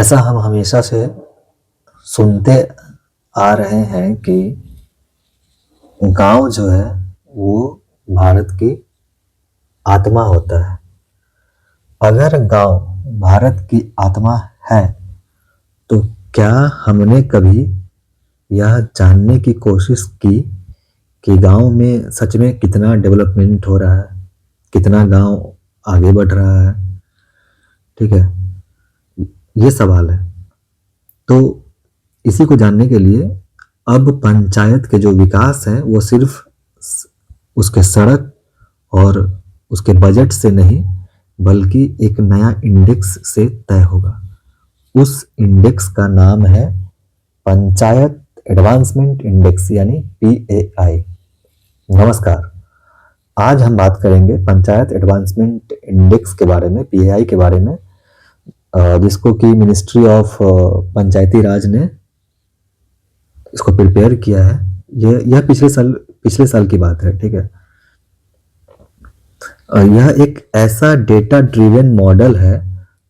ऐसा हम हमेशा से सुनते आ रहे हैं कि गांव जो है वो भारत की आत्मा होता है। अगर गांव भारत की आत्मा है तो क्या हमने कभी यह जानने की कोशिश की कि गांव में सच में कितना डेवलपमेंट हो रहा है, कितना गांव आगे बढ़ रहा है? ठीक है, ये सवाल है। तो इसी को जानने के लिए अब पंचायत के जो विकास है वो सिर्फ उसके सड़क और उसके बजट से नहीं बल्कि एक नया इंडेक्स से तय होगा। उस इंडेक्स का नाम है पंचायत एडवांसमेंट इंडेक्स यानी PAI। नमस्कार, आज हम बात करेंगे पंचायत एडवांसमेंट इंडेक्स के बारे में, PAI के बारे में, जिसको कि मिनिस्ट्री ऑफ पंचायती राज ने इसको प्रिपेयर किया है। यह पिछले साल की बात है। ठीक है, यह एक ऐसा डेटा ड्रिवन मॉडल है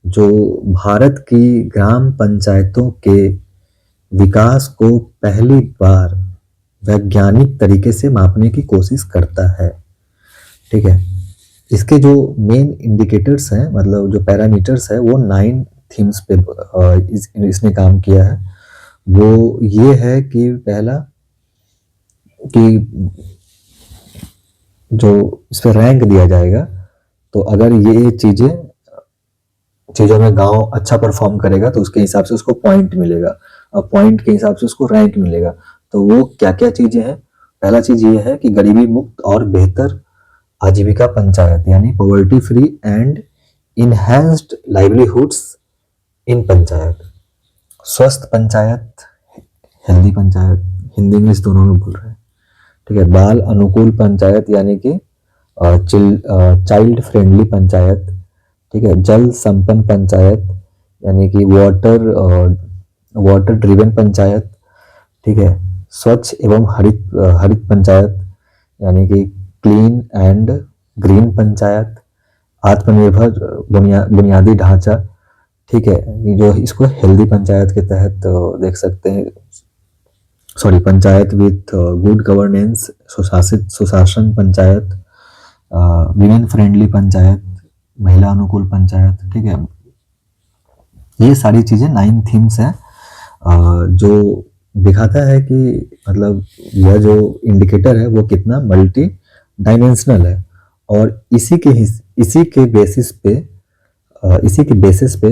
जो भारत की ग्राम पंचायतों के विकास को पहली बार वैज्ञानिक तरीके से मापने की कोशिश करता है। ठीक है, इसके जो मेन इंडिकेटर्स हैं, मतलब जो पैरामीटर्स है, वो 9 थीम्स पे इसने काम किया है। वो ये है कि पहला कि जो इस पर रैंक दिया जाएगा, तो अगर ये चीज़ों में गांव अच्छा परफॉर्म करेगा तो उसके हिसाब से उसको पॉइंट मिलेगा, और पॉइंट के हिसाब से उसको रैंक मिलेगा। तो वो क्या क्या चीज़ें हैं? पहला चीज़ ये है कि गरीबी मुक्त और बेहतर आजीविका पंचायत यानी poverty free and enhanced livelihoods in panchayat. स्वस्थ पंचायत, हेल्दी पंचायत, हिंदी इंग्लिश दोनों में बोल रहे हैं। ठीक है, बाल अनुकूल पंचायत यानी कि चाइल्ड फ्रेंडली पंचायत। ठीक है, जल संपन्न पंचायत यानी कि वाटर ड्रिवन पंचायत। ठीक है, स्वच्छ एवं हरित पंचायत यानी कि क्लीन एंड ग्रीन पंचायत। आत्मनिर्भर बुनियादी ढांचा। ठीक है, ये जो इसको हेल्दी पंचायत के तहत देख सकते हैं। पंचायत विथ गुड गवर्नेंस, सुशासन पंचायत, विमेन फ्रेंडली पंचायत, महिला अनुकूल पंचायत। ठीक है, ये सारी चीजें 9 थीम्स हैं, जो दिखाता है कि मतलब यह जो इंडिकेटर है वो कितना मल्टी डायमेंशनल है। और इसी के बेसिस पे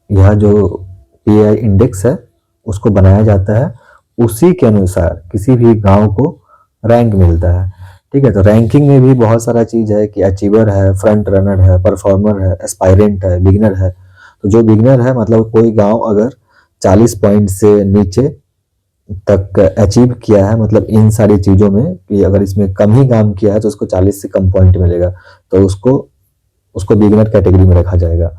यह जो PAI इंडेक्स है उसको बनाया जाता है। उसी के अनुसार किसी भी गांव को रैंक मिलता है। ठीक है, तो रैंकिंग में भी बहुत सारा चीज है कि अचीवर है, फ्रंट रनर है, परफॉर्मर है, एस्पायरेंट है, बिगिनर है। तो जो बिगिनर है, मतलब कोई गांव अगर 40 पॉइंट से नीचे तक अचीव किया है, मतलब इन सारी चीजों में कि अगर इसमें कम ही काम किया है तो उसको 40 से कम पॉइंट मिलेगा, तो उसको बिगिनर कैटेगरी में रखा जाएगा।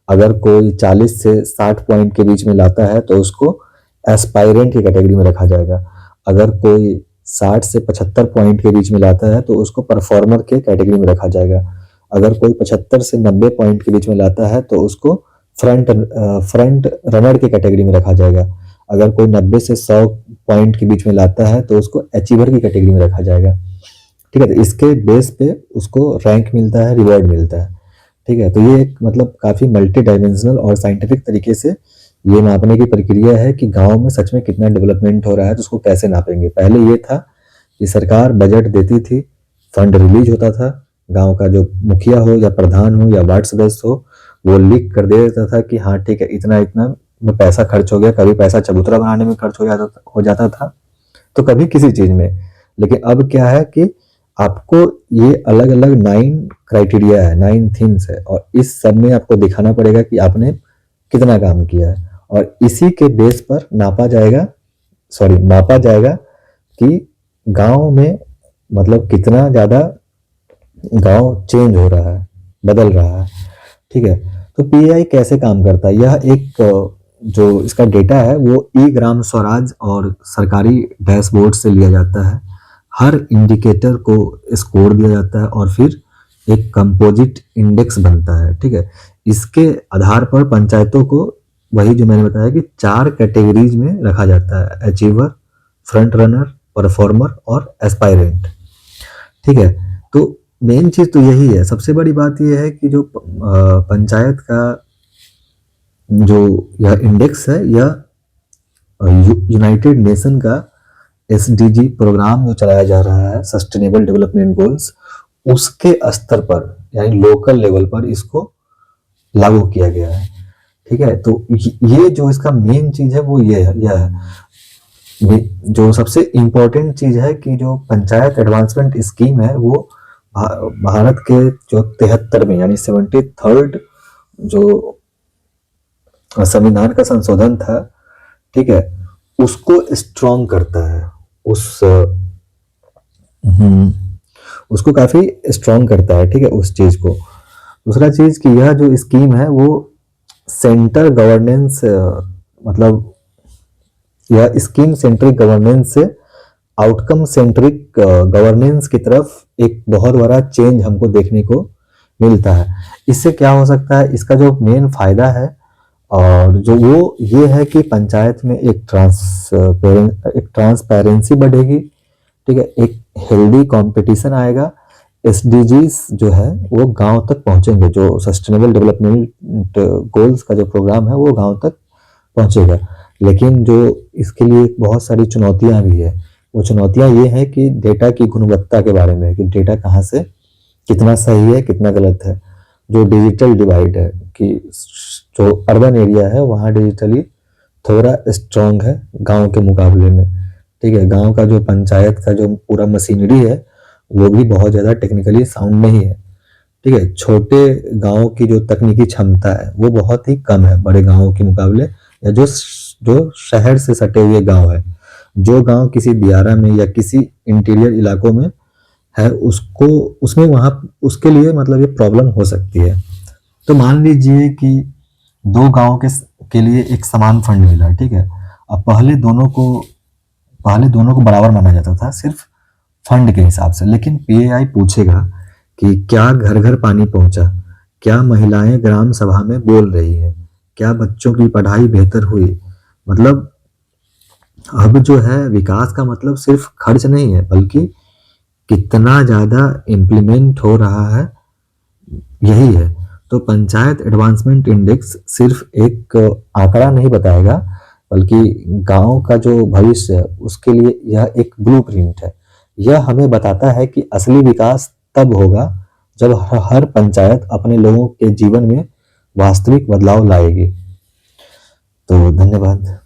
अगर कोई 40 से 60 पॉइंट के बीच में लाता है तो उसको एस्पायरेंट की कैटेगरी में रखा जाएगा। अगर कोई 60 से 75 पॉइंट के बीच में लाता है तो उसको परफॉर्मर के कैटेगरी में रखा जाएगा। अगर कोई 75 से 90 पॉइंट के बीच में लाता है तो उसको फ्रंट रनर की कैटेगरी में रखा जाएगा। अगर कोई 90 से 100 पॉइंट के बीच में लाता है तो उसको अचीवर की कैटेगरी में रखा जाएगा। ठीक है, तो इसके बेस पे उसको रैंक मिलता है, रिवॉर्ड मिलता है। ठीक है, तो ये एक मतलब काफी मल्टी डायमेंशनल और साइंटिफिक तरीके से ये नापने की प्रक्रिया है कि गांव में सच में कितना डेवलपमेंट हो रहा है, तो उसको कैसे नापेंगे। पहले ये था कि सरकार बजट देती थी, फंड रिलीज होता था, गांव का जो मुखिया हो या प्रधान हो या वार्ड सदस्य हो वो लिख कर दे देता था कि हाँ ठीक है, इतना इतना में पैसा खर्च हो गया। कभी पैसा चबूतरा बनाने में खर्च हो जाता था, तो कभी किसी चीज में। लेकिन अब क्या है कि आपको ये अलग अलग 9 क्राइटेरिया है, 9 थीम्स है, और इस सब में आपको दिखाना पड़ेगा कि आपने कितना काम किया है, और इसी के बेस पर मापा जाएगा कि गांव में मतलब कितना ज्यादा गांव चेंज हो रहा है, बदल रहा है। ठीक है, तो PAI कैसे काम करता है? यह एक जो इसका डेटा है वो ई ग्राम स्वराज और सरकारी डैशबोर्ड से लिया जाता है। हर इंडिकेटर को स्कोर दिया जाता है और फिर एक कंपोजिट इंडेक्स बनता है। ठीक है, इसके आधार पर पंचायतों को वही जो मैंने बताया कि 4 कैटेगरीज में रखा जाता है, अचीवर, फ्रंट रनर, परफॉर्मर और एस्पायरेंट। ठीक है, तो मेन चीज तो यही है। सबसे बड़ी बात यह है कि जो पंचायत का जो यह इंडेक्स है, यह यूनाइटेड नेशन का एसडीजी प्रोग्राम जो चलाया जा रहा है, सस्टेनेबल डेवलपमेंट गोल्स, उसके स्तर पर यानी लोकल लेवल पर इसको लागू किया गया है। ठीक है, तो ये जो इसका मेन चीज है वो ये है, यह है जो सबसे इम्पोर्टेंट चीज है कि जो पंचायत एडवांसमेंट स्कीम है वो भारत के जो 73 में यानी 73rd जो संविधान का संशोधन था, ठीक है, उसको स्ट्रॉन्ग करता है। उसको काफी स्ट्रॉन्ग करता है। ठीक है, उस चीज को। दूसरा चीज कि यह जो स्कीम है वो सेंटर गवर्नेंस, मतलब यह स्कीम सेंट्रिक गवर्नेंस से आउटकम सेंट्रिक गवर्नेंस की तरफ एक बहुत बड़ा चेंज हमको देखने को मिलता है। इससे क्या हो सकता है, इसका जो मेन फायदा है और जो वो ये है कि पंचायत में एक ट्रांसपेरेंसी बढ़ेगी। ठीक है, एक हेल्दी कंपटीशन आएगा। एसडीजीज जो है वो गांव तक पहुंचेंगे। जो सस्टेनेबल डेवलपमेंट गोल्स का जो प्रोग्राम है वो गांव तक पहुंचेगा। लेकिन जो इसके लिए बहुत सारी चुनौतियां भी है। वो चुनौतियां ये है कि डेटा की गुणवत्ता के बारे में, कि डेटा कहाँ से कितना सही है कितना गलत है। जो डिजिटल डिवाइड है कि जो अर्बन एरिया है वहाँ डिजिटली थोड़ा स्ट्रांग है गांव के मुकाबले में। ठीक है, गांव का जो पंचायत का जो पूरा मशीनरी है वो भी बहुत ज़्यादा टेक्निकली साउंड नहीं है। ठीक है, छोटे गांव की जो तकनीकी क्षमता है वो बहुत ही कम है बड़े गांवों के मुकाबले, या जो शहर से सटे हुए गांव है। जो गांव किसी दियारा में या किसी इंटीरियर इलाकों में है, उसको उसमें वहाँ उसके लिए मतलब ये प्रॉब्लम हो सकती है। तो मान लीजिए कि 2 गांव के लिए एक समान फंड मिला। ठीक है, अब पहले दोनों को बराबर माना जाता था सिर्फ फंड के हिसाब से। लेकिन पीएआई पूछेगा कि क्या घर घर पानी पहुंचा, क्या महिलाएं ग्राम सभा में बोल रही है, क्या बच्चों की पढ़ाई बेहतर हुई। मतलब अब जो है विकास का मतलब सिर्फ खर्च नहीं है, बल्कि कितना ज्यादा इम्प्लीमेंट हो रहा है, यही है। तो पंचायत एडवांसमेंट इंडेक्स सिर्फ एक आंकड़ा नहीं बताएगा, बल्कि गांव का जो भविष्य है उसके लिए यह एक ब्लूप्रिंट है। यह हमें बताता है कि असली विकास तब होगा जब हर पंचायत अपने लोगों के जीवन में वास्तविक बदलाव लाएगी। तो धन्यवाद।